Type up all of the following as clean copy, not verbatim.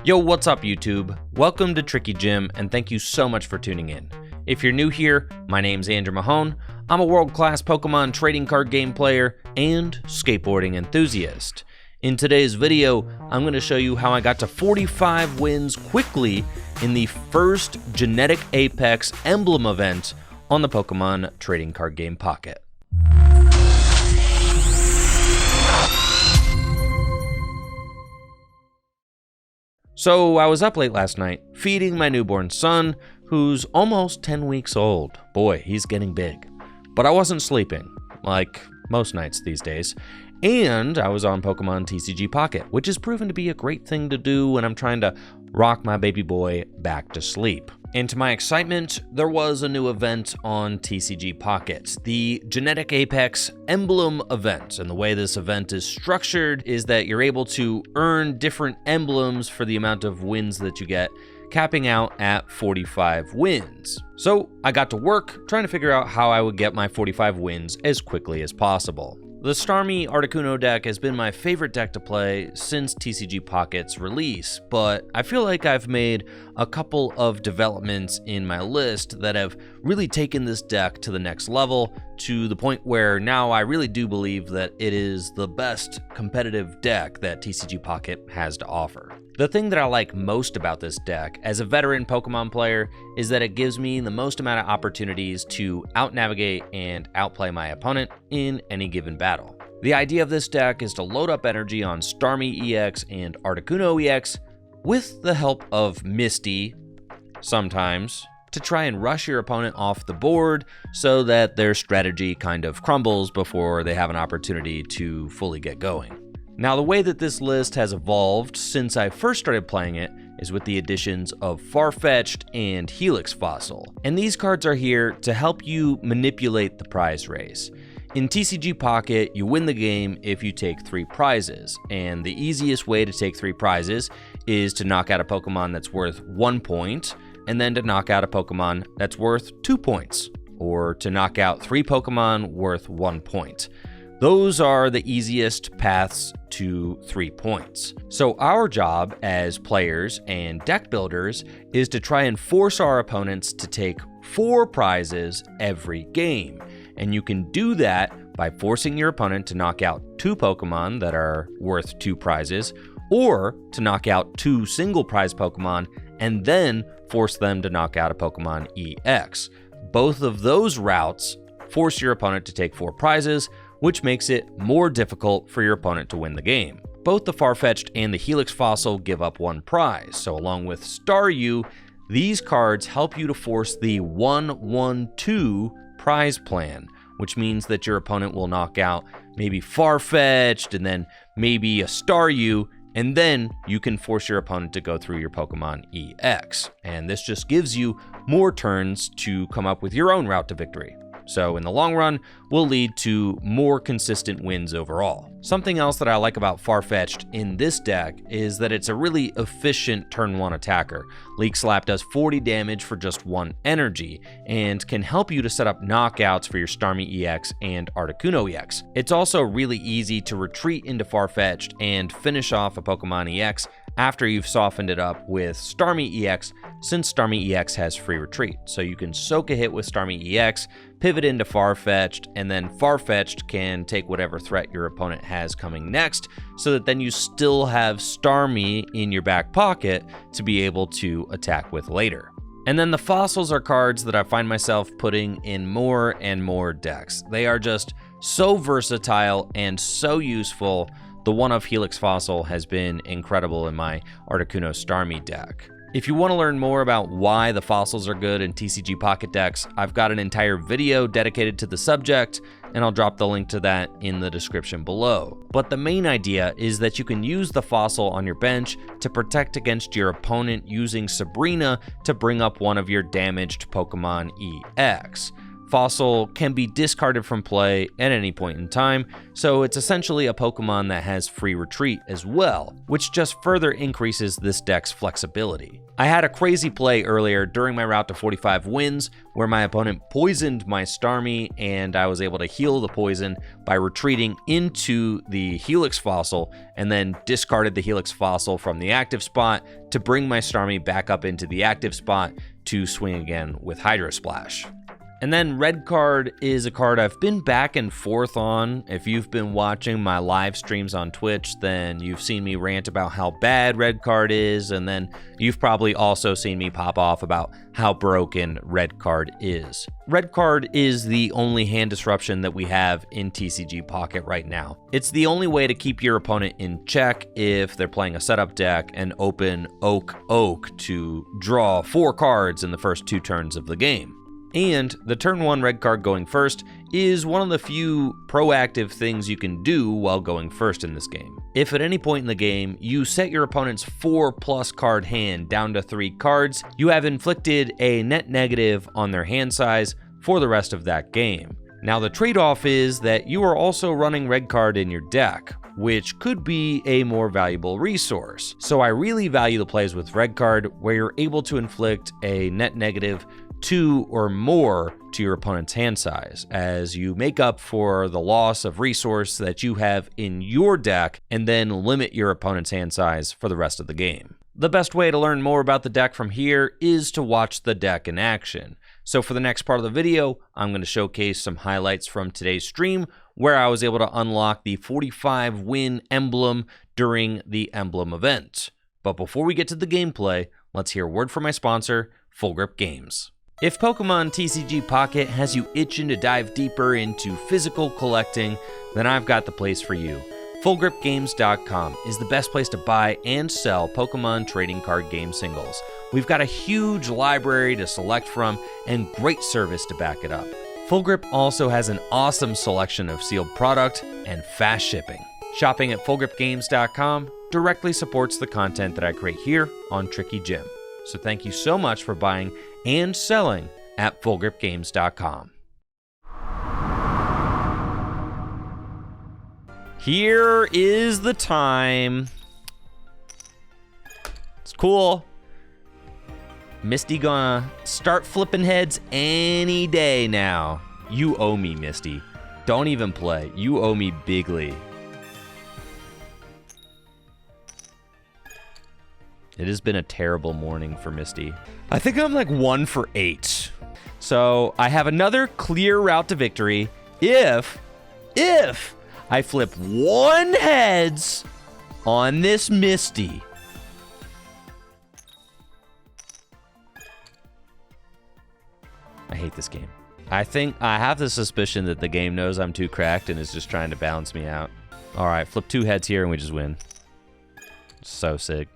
Yo, what's up YouTube? Welcome to Tricky Gym and thank you so much for tuning in. If you're new here, my name's Andrew Mahone. I'm a world-class Pokemon trading card game player and skateboarding enthusiast. In today's video, I'm going to show you how I got to 45 wins quickly in the first Genetic Apex Emblem event on the Pokemon trading card game Pocket. So I was up late last night, feeding my newborn son, who's almost 10 weeks old. Boy, he's getting big. But I wasn't sleeping, like most nights these days. And I was on Pokemon TCG Pocket, which has proven to be a great thing to do when I'm trying to rock my baby boy back to sleep. And to my excitement, there was a new event on TCG Pocket, the Genetic Apex Emblem event. And the way this event is structured is that you're able to earn different emblems for the amount of wins that you get, capping out at 45 wins. So I got to work trying to figure out how I would get my 45 wins as quickly as possible. The Starmie Articuno deck has been my favorite deck to play since TCG Pocket's release, but I feel like I've made a couple of developments in my list that have really taken this deck to the next level, to the point where now I really do believe that it is the best competitive deck that TCG Pocket has to offer. The thing that I like most about this deck as a veteran Pokemon player is that it gives me the most amount of opportunities to out-navigate and outplay my opponent in any given battle. The idea of this deck is to load up energy on Starmie EX and Articuno EX with the help of Misty, sometimes, to try and rush your opponent off the board so that their strategy kind of crumbles before they have an opportunity to fully get going. Now, the way that this list has evolved since I first started playing it is with the additions of Farfetch'd and Helix Fossil. And these cards are here to help you manipulate the prize race. In TCG Pocket, you win the game if you take 3 prizes, and the easiest way to take 3 prizes is to knock out a Pokemon that's worth 1 point, and then to knock out a Pokemon that's worth 2 points, or to knock out 3 Pokemon worth 1 point. Those are the easiest paths to 3 points. So our job as players and deck builders is to try and force our opponents to take 4 prizes every game. And you can do that by forcing your opponent to knock out 2 Pokemon that are worth 2 prizes, or to knock out 2 single prize Pokemon and then force them to knock out a Pokemon EX. Both of those routes force your opponent to take 4 prizes, which makes it more difficult for your opponent to win the game. Both the Farfetch'd and the Helix Fossil give up 1 prize, so along with Staryu, these cards help you to force the 1-1-2 prize plan, which means that your opponent will knock out maybe Farfetch'd and then maybe a Staryu, and then you can force your opponent to go through your Pokemon EX. And this just gives you more turns to come up with your own route to victory. So in the long run, will lead to more consistent wins overall. Something else that I like about Farfetch'd in this deck is that it's a really efficient turn 1 attacker. Leak Slap does 40 damage for just 1 energy, and can help you to set up knockouts for your Starmie EX and Articuno EX. It's also really easy to retreat into Farfetch'd and finish off a Pokemon EX after you've softened it up with Starmie EX, since Starmie EX has free retreat. So you can soak a hit with Starmie EX, pivot into Farfetch'd, and then Farfetch'd can take whatever threat your opponent has coming next, so that then you still have Starmie in your back pocket to be able to attack with later. And then the fossils are cards that I find myself putting in more and more decks. They are just so versatile and so useful. The one of Helix Fossil has been incredible in my Articuno Starmie deck. If you want to learn more about why the fossils are good in TCG Pocket decks, I've got an entire video dedicated to the subject, and I'll drop the link to that in the description below. But the main idea is that you can use the fossil on your bench to protect against your opponent using Sabrina to bring up one of your damaged Pokemon EX. Fossil can be discarded from play at any point in time, so it's essentially a Pokemon that has free retreat as well, which just further increases this deck's flexibility. I had a crazy play earlier during my route to 45 wins where my opponent poisoned my Starmie and I was able to heal the poison by retreating into the Helix Fossil and then discarded the Helix Fossil from the active spot to bring my Starmie back up into the active spot to swing again with Hydro Splash. And then Red Card is a card I've been back and forth on. If you've been watching my live streams on Twitch, then you've seen me rant about how bad Red Card is, and then you've probably also seen me pop off about how broken Red Card is. Red Card is the only hand disruption that we have in TCG Pocket right now. It's the only way to keep your opponent in check if they're playing a setup deck and open Oak to draw 4 cards in the first 2 turns of the game. And the turn 1 red card going first is one of the few proactive things you can do while going first in this game. If at any point in the game you set your opponent's 4+ card hand down to 3 cards, you have inflicted a net negative on their hand size for the rest of that game. Now the trade-off is that you are also running red card in your deck, which could be a more valuable resource. So I really value the plays with red card where you're able to inflict a net negative 2 or more to your opponent's hand size as you make up for the loss of resource that you have in your deck and then limit your opponent's hand size for the rest of the game. The best way to learn more about the deck from here is to watch the deck in action. So for the next part of the video, I'm going to showcase some highlights from today's stream where I was able to unlock the 45 win emblem during the Emblem event. But before we get to the gameplay, let's hear a word from my sponsor, Full Grip Games. If Pokemon TCG Pocket has you itching to dive deeper into physical collecting, then I've got the place for you. FullGripGames.com is the best place to buy and sell Pokemon trading card game singles. We've got a huge library to select from and great service to back it up. Full Grip also has an awesome selection of sealed product and fast shipping. Shopping at FullGripGames.com directly supports the content that I create here on Tricky Gym. So thank you so much for buying and selling at FullGripGames.com. Here is the time. It's cool. Misty gonna start flipping heads any day now. You owe me, Misty. Don't even play. You owe me bigly. It has been a terrible morning for Misty. I think I'm like 1 for 8. So I have another clear route to victory if I flip 1 heads on this Misty. I hate this game. I have the suspicion that the game knows I'm too cracked and is just trying to balance me out. All right, flip 2 heads here and we just win. So sick.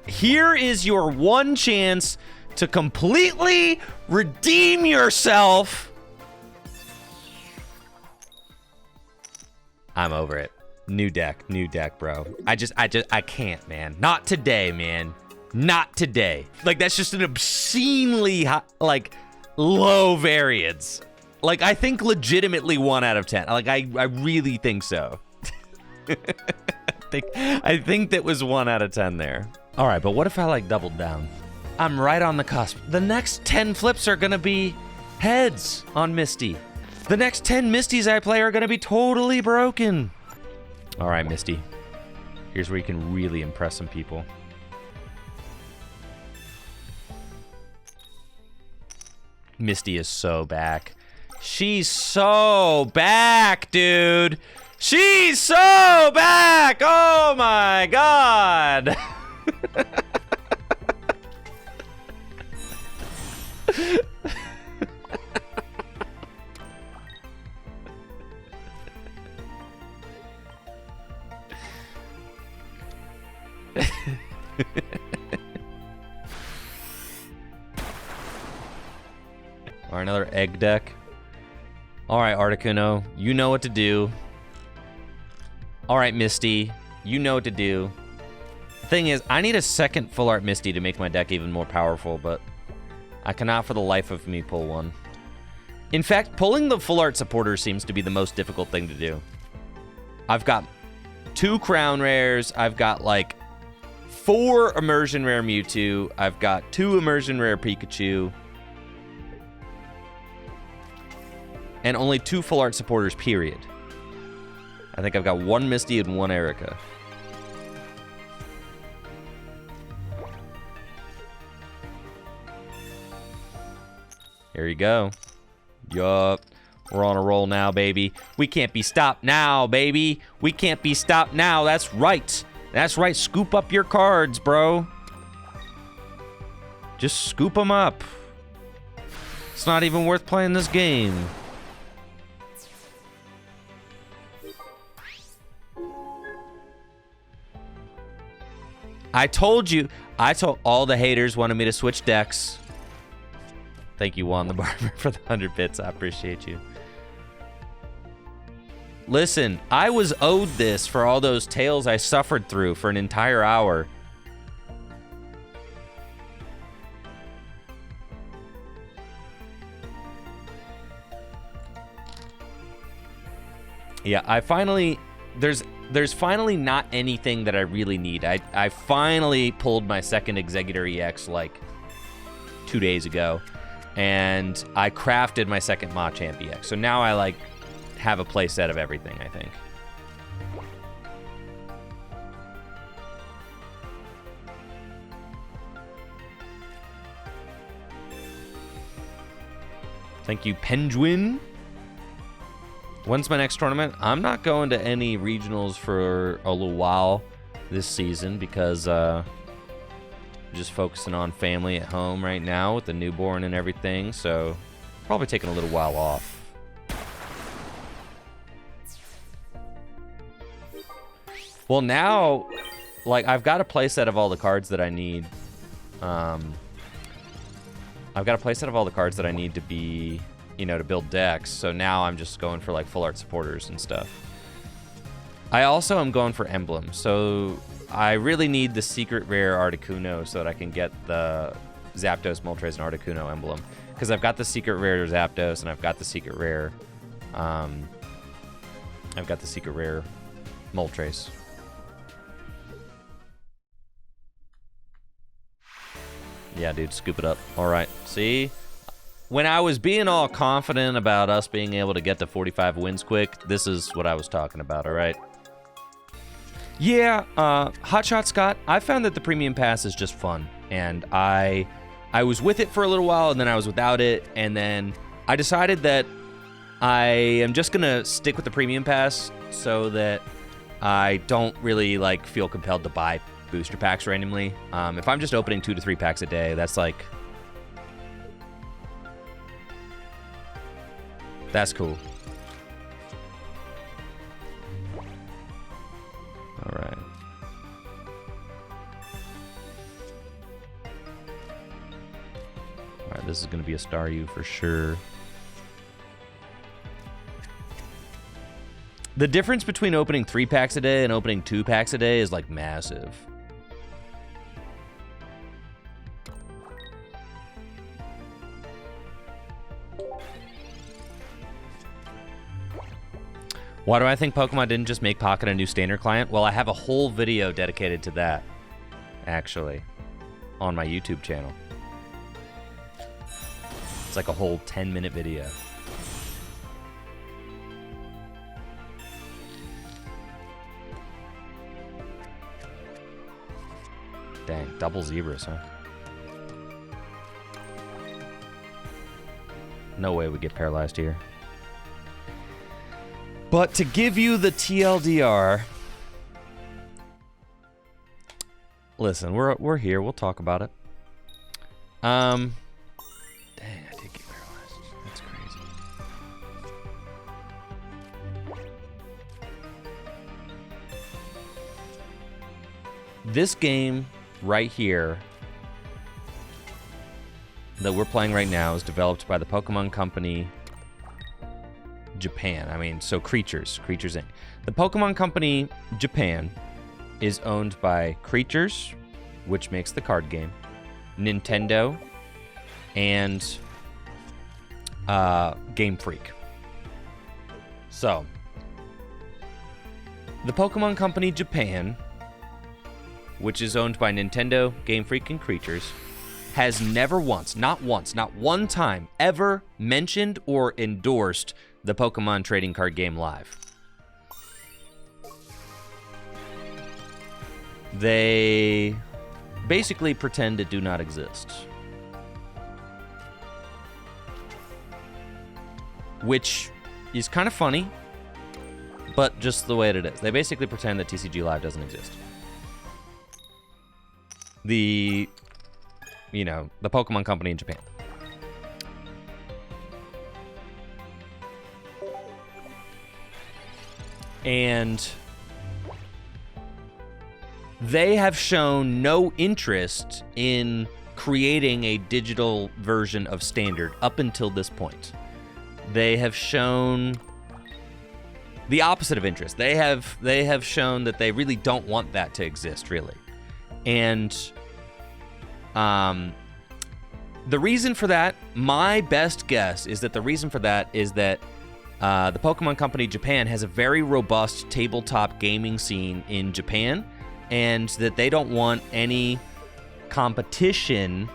Here is your one chance to completely redeem yourself. I'm over it. New deck, bro. I can't, man. Not today, man. Not today. Like, that's just an obscenely high, like, low variance. Like, I think legitimately 1 out of 10. Like, I really think so. I think that was 1 out of 10 there. All right, but what if I like doubled down? I'm right on the cusp. The next 10 flips are gonna be heads on Misty. The next 10 Misties I play are gonna be totally broken. All right, Misty. Here's where you can really impress some people. Misty is so back. She's so back, dude. She's so back. Oh my God. Or another egg deck. All right, Articuno, you know what to do. All right, Misty, you know what to do. The thing is, I need a second full art Misty to make my deck even more powerful, but I cannot for the life of me pull one. In fact, pulling the full art supporters seems to be the most difficult thing to do. I've got 2 crown rares. I've got like 4 immersion rare Mewtwo. I've got 2 immersion rare Pikachu. And only 2 full art supporters, period. I think I've got 1 Misty and 1 Erica. Here you go. Yup. We're on a roll now, baby. We can't be stopped now, baby. We can't be stopped now. That's right. That's right. Scoop up your cards, bro. Just scoop them up. It's not even worth playing this game. I told you. I told all the haters wanted me to switch decks. Thank you, Juan the Barber, for the 100 bits. I appreciate you. Listen, I was owed this for all those tales I suffered through for an entire hour. Yeah, I finally... There's finally not anything that I really need. I finally pulled my second Executor EX like 2 days ago. And I crafted my second Machamp EX. So now I like have a play set of everything, I think. Thank you, Penguin. When's my next tournament? I'm not going to any regionals for a little while this season because just focusing on family at home right now with the newborn and everything, so probably taking a little while off. Well, now, like, I've got a playset of all the cards that I need. I've got a playset of all the cards that I need to be, you know, to build decks, so now I'm just going for, like, full art supporters and stuff. I also am going for Emblem, so I really need the secret rare Articuno so that I can get the Zapdos, Moltres, and Articuno emblem. Because I've got the secret rare Zapdos, and I've got the secret rare... Moltres. Yeah, dude, scoop it up. All right, see? When I was being all confident about us being able to get to 45 wins quick, this is what I was talking about, all right? Yeah, Hotshot Scott, I found that the Premium Pass is just fun, and I was with it for a little while, and then I was without it, and then I decided that I am just gonna stick with the Premium Pass so that I don't really, like, feel compelled to buy booster packs randomly. If I'm just opening 2 to 3 packs a day, that's like... That's cool. All right. All right, this is going to be a Staryu for sure. The difference between opening 3 packs a day and opening 2 packs a day is, like, massive. Why do I think Pokemon didn't just make Pocket a new standard client? Well, I have a whole video dedicated to that, actually, on my YouTube channel. It's like a whole 10-minute video. Dang, double zebras, huh? No way we get paralyzed here. But to give you the TLDR, listen, we're here. We'll talk about it. Dang, I did get paralyzed. That's crazy. This game right here that we're playing right now is developed by the Pokemon Company Japan. I mean, so Creatures Inc. The Pokemon Company Japan is owned by Creatures, which makes the card game, Nintendo, and Game Freak. So, the Pokemon Company Japan, which is owned by Nintendo, Game Freak, and Creatures, has never once, not one time, ever mentioned or endorsed the Pokemon trading card game Live. They basically pretend to do not exist. Which is kind of funny, but just the way it is. They basically pretend that TCG Live doesn't exist. The Pokemon Company in Japan. And they have shown no interest in creating a digital version of Standard up until this point. They have shown the opposite of interest. They have shown that they really don't want that to exist, really. And the reason for that, my best guess is that the reason for that is that the Pokemon Company Japan has a very robust tabletop gaming scene in Japan, and that they don't want any competition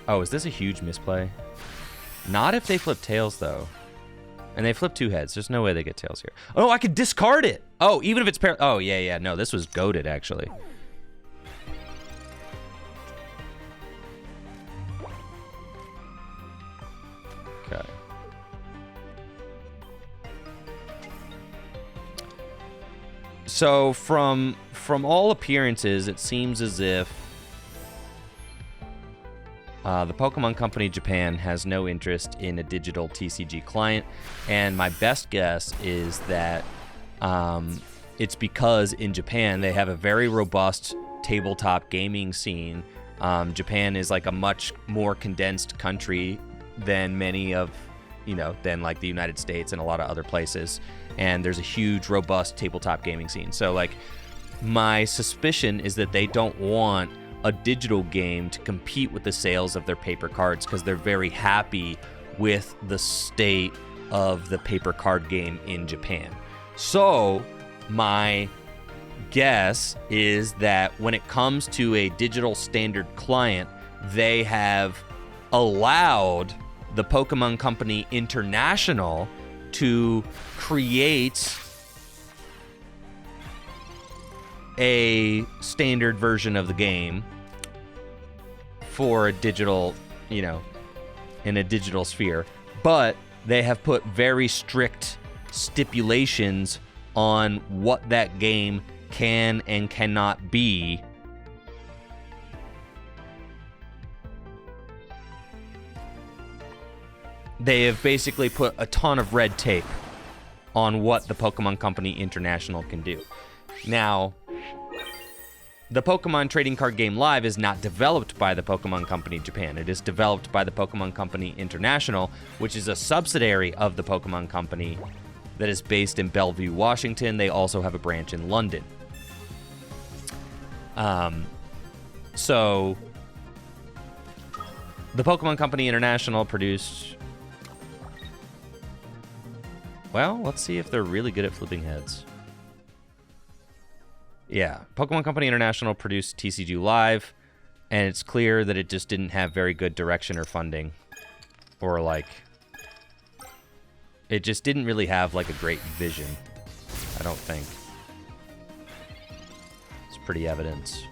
Oh, is this a huge misplay? Not if they flip tails, though. And they flip two heads. There's no way they get tails here. Oh, I could discard it! Oh, even if it's oh, yeah. No, this was goated, actually. Okay. So, from all appearances, it seems as if the Pokemon Company Japan has no interest in a digital TCG client, and my best guess is that it's because in Japan they have a very robust tabletop gaming scene. Japan is like a much more condensed country than many of, than like the United States and a lot of other places, and there's a huge, robust tabletop gaming scene. So, like, my suspicion is that they don't want a digital game to compete with the sales of their paper cards because they're very happy with the state of the paper card game in Japan. So my guess is that when it comes to a digital standard client, they have allowed the Pokemon Company International to create a standard version of the game for a digital, in a digital sphere, but they have put very strict stipulations on what that game can and cannot be. They have basically put a ton of red tape on what the Pokemon Company International can do. Now, the Pokemon Trading Card Game Live is not developed by the Pokemon Company Japan. It is developed by the Pokemon Company International, which is a subsidiary of the Pokemon Company that is based in Bellevue, Washington. They also have a branch in London. So, the Pokemon Company International produced... Well, let's see if they're really good at flipping heads. Yeah, Pokemon Company International produced TCG Live, and it's clear that it just didn't have very good direction or funding. Or, it just didn't really have, a great vision, I don't think. It's pretty evident.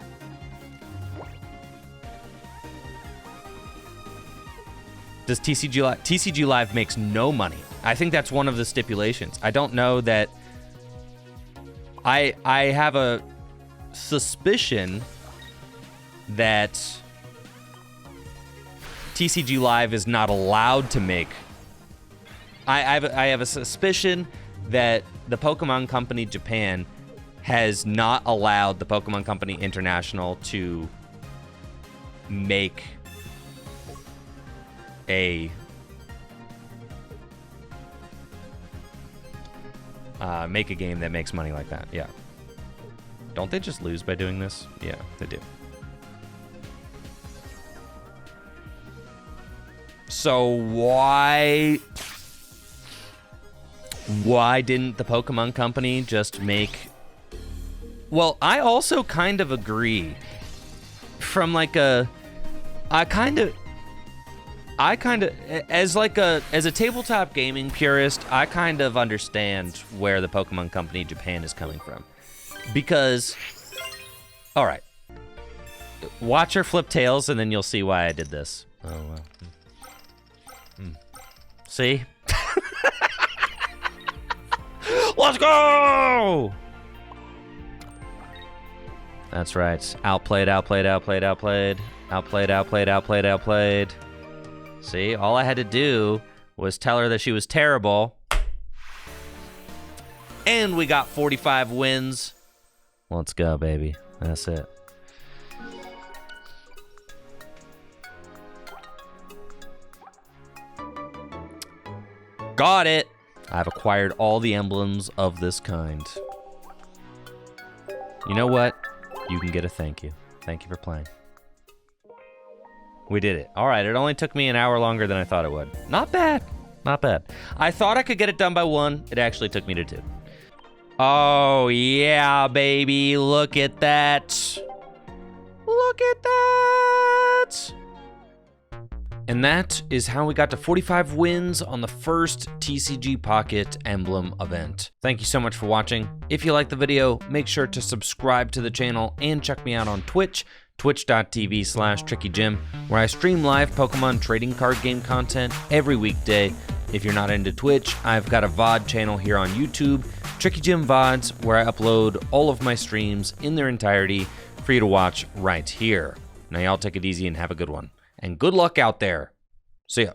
Does TCG Live... TCG Live makes no money. I think that's one of the stipulations. I don't know that... I have a suspicion that TCG Live is not allowed to make... I have a suspicion that the Pokemon Company Japan has not allowed the Pokemon Company International to make a... make a game that makes money like that. Yeah. Don't they just lose by doing this? Yeah, they do. So why didn't the Pokemon Company just make... Well, I also kind of agree. From like a... as a tabletop gaming purist, I kind of understand where the Pokemon Company Japan is coming from. Because, all right, watch her flip tails and then you'll see why I did this. Oh, well. See? Let's go! That's right. Outplayed, outplayed, outplayed, outplayed. Outplayed, outplayed, outplayed, outplayed. See, all I had to do was tell her that she was terrible. And we got 45 wins. Let's go, baby. That's it. Got it. I've acquired all the emblems of this kind. You know what? You can get a thank you. Thank you for playing. We did it. All right, it only took me an hour longer than I thought it would. Not bad. Not bad. I thought I could get it done by 1. It actually took me to 2. Oh, yeah, baby. Look at that. Look at that. And that is how we got to 45 wins on the first TCG Pocket Emblem event. Thank you so much for watching. If you liked the video, make sure to subscribe to the channel and check me out on Twitch, twitch.tv/TrickyJim, where I stream live Pokemon trading card game content every weekday. If you're not into Twitch, I've got a VOD channel here on YouTube, Tricky Jim VODs, where I upload all of my streams in their entirety for you to watch right here. Now y'all take it easy and have a good one. And good luck out there. See ya.